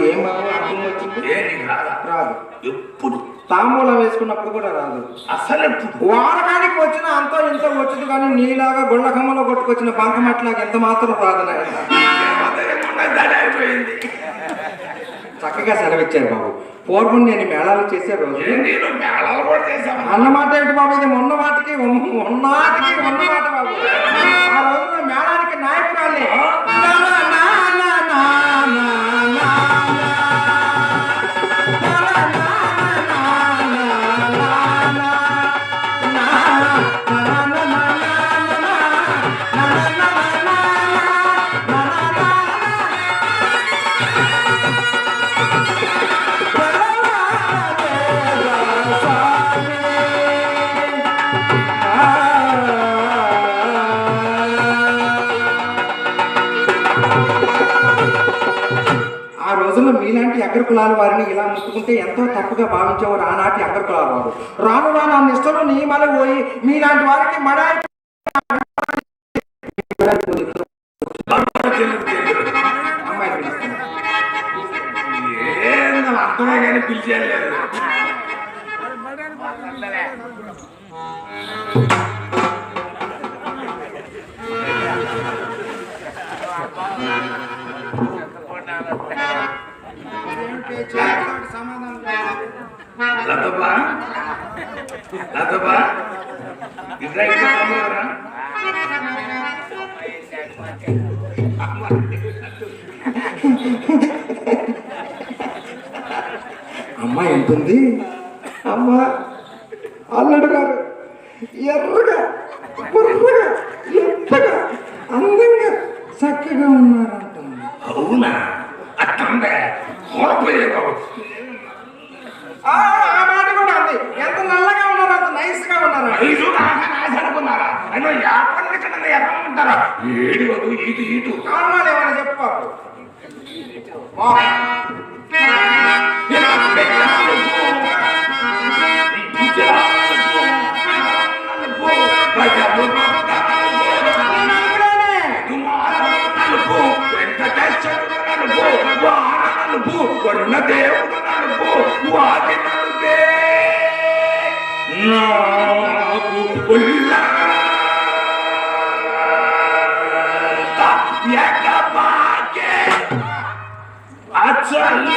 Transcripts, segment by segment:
ఏం బాబు అర్థం వచ్చింది? రాదు. ఎప్పుడు తాంబూలం వేసుకున్నప్పుడు కూడా రాదు. అసలు ఎప్పుడు వాడకానికి వచ్చిన అంతో ఇంతో వచ్చింది, కానీ నీలాగా గుళ్ళకమ్మలో కొట్టుకొచ్చిన బంకమట్లాగా ఎంత మాత్రం రాదు నాయన. అయిపోయింది. చక్కగా సెలవిచ్చారు బాబు. పూర్వం నేను మేళాలు చేసే రోజు మేళాలు కూడా చేశాను అన్నమాట ఏంటి బాబు? ఇది మొన్న మాటకి ఉన్న మాట బాబు. ఆ రోజున మేళానికి నాయకురాలే మీలాంటి అగ్ర కులాల వారిని ఇలా ముట్టుకుంటే ఎంతో తప్పుగా భావించేవారు ఆనాటి అగ్ర కులాల వారు. రాను రాను ఆ నిష్టలో నియమాలు పోయి మీలాంటి వారికి అర్థమే కానీ పిలిచేయలేదు. లతబా లతబా ఇద్దరా అమ్మ ఎంతుంది? అమ్మ అల్లుడు గారు ఎర్రగా పొర్రగా ఎత్తగా అందంగా చక్కగా ఉన్నారంటుంది. అవునా? అట్టుందే ఆ మాట కూడా అంది. ఎంత నల్లగా ఉన్నారు, అంత నైస్ గా ఉన్నారు. అనుకున్నారా? అయినా ఎర్ర ఉంటారా? ఏడు వదు ఇటు ఇటు కారణాలు ఏమైనా చెప్పు. వరుణ దేవుడు నాకు అచ్చలు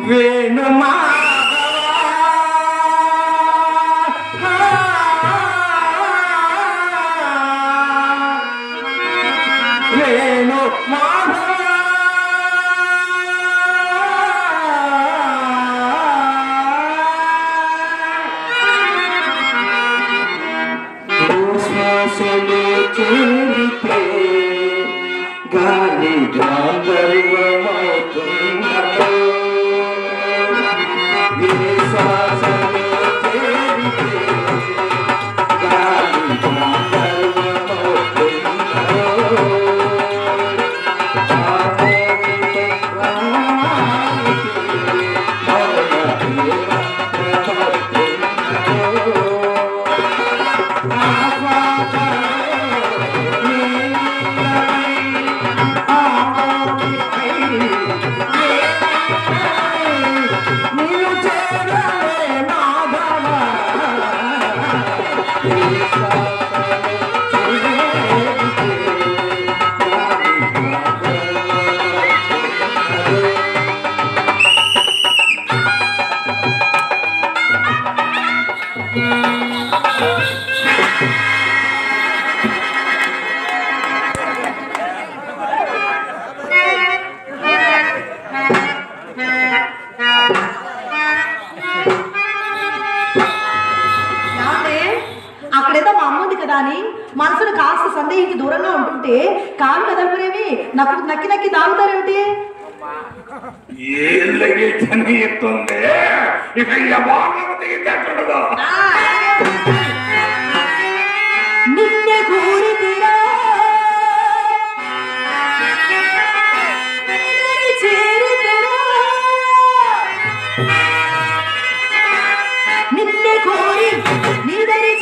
వేణుమా వేణు మాధవ శ్వాసలో చేరితే గాలి గాంధర్వమవుతున్నదో శ్వాసలో చేరితే గాలి అక్కడేదో మా అమ్మ ఉంది కదా అని మనసును కాస్త సందేహించి దూరంగా ఉంటుంటే కాలు కదలపరేమి నాకు నక్కి నక్కి దాగుతారేమిటి? నిన్నే కోరితిరా నిన్నే కోరి నీ దరి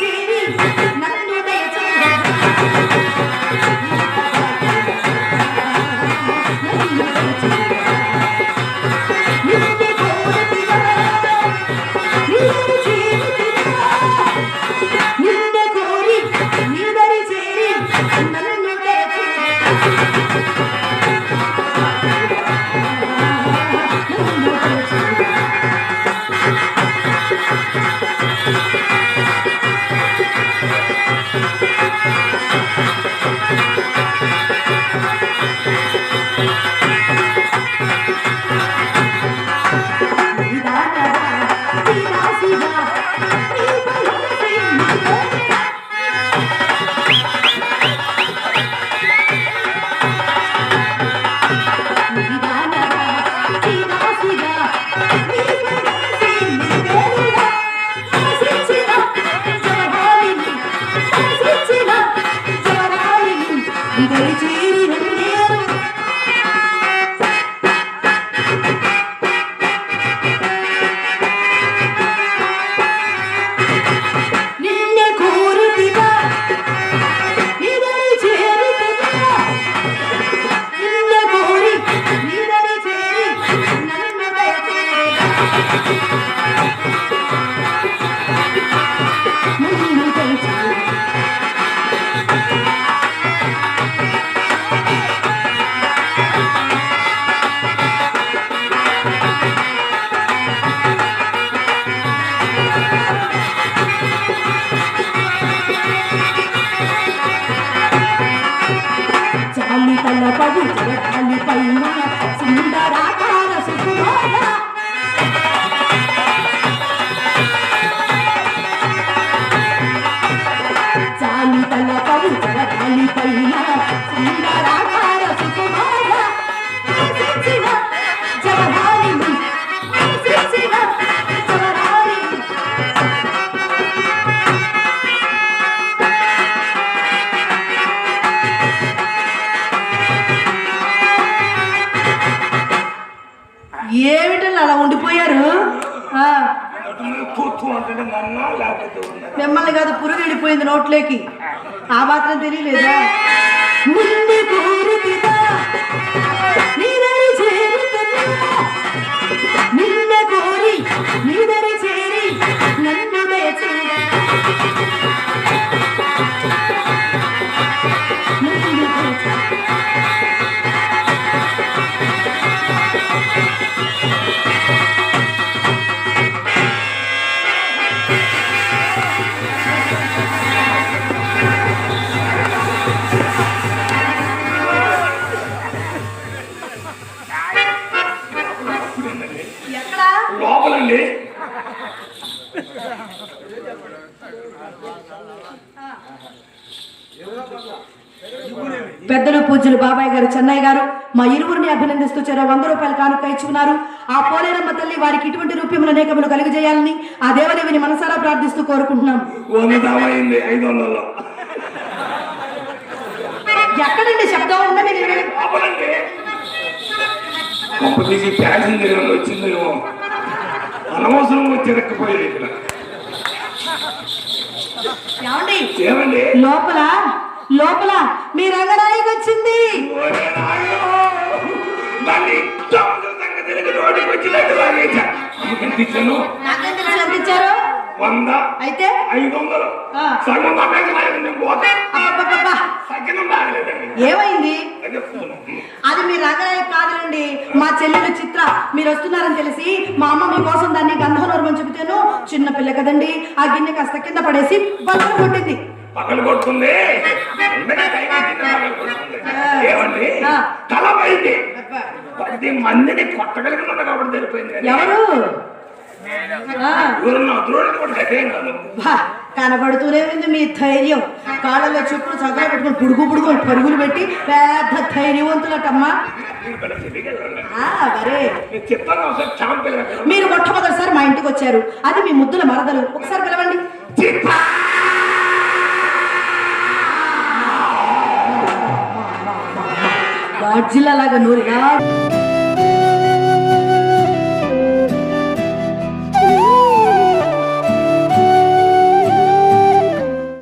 ఏమిటండి అలా ఉండిపోయారు? మిమ్మల్ని కాదు, పురుగు వెళ్ళిపోయింది నోట్లోకి. ఆ మాత్రం తెలియలేదా? లోపలండి. పెద్దలు పూజ్యులు బాబాయ్ గారు, చెన్నయ్య గారు మా ఇరువురిని అభినందిస్తూ చెరో 100 రూపాయలు కానుక ఇచ్చుకున్నారు. ఆ పోలేరమ్మ తల్లి వారికి ఇటువంటి రూప్యములు అనేకములు కలుగజేయాలని ఆ దేవదేవిని మనసారా ప్రార్థిస్తూ కోరుకుంటున్నాం. ఎక్కడండి శబ్దం ఉన్నది? వచ్చిందేమో, అనవసరం వచ్చేదక్కపోయేది ఇక్కడ. ఏమండి లోపల లోపల మీ రంగనాయకి వచ్చింది. అందించారు 100 అయితే 500 ఏమైంది? అది మీ రంగనాయకి కాదులండి, మా చెల్లెలు చిత్ర. మీరు వస్తున్నారని తెలిసి మా అమ్మ మీకోసం దాన్ని గంధర్వం చెబితేను చిన్న పిల్ల కదండి, ఆ గిన్నె కాస్త కింద పడేసి బలం కొట్టింది. పగలు కొడుతుంది. ఏమండి తలమైంది 10 మందిని కొట్టగలిగిన కాబట్టి తెలిపోయింది. ఎవరు కనబడుతూనే ఉంది మీ ధైర్యం. కాళ్ళలో చెప్పులు చక్కగా పెట్టుకుని పుడుగు పరుగులు పెట్టి పెద్ద ధైర్యవంతులటమ్మా. మీరు మొట్టమొదటిసారి మా ఇంటికి వచ్చారు, అది మీ ముద్దుల మరదలు. ఒకసారి పిలవండి. గాడ్జిల్లా లాగా నూరిగా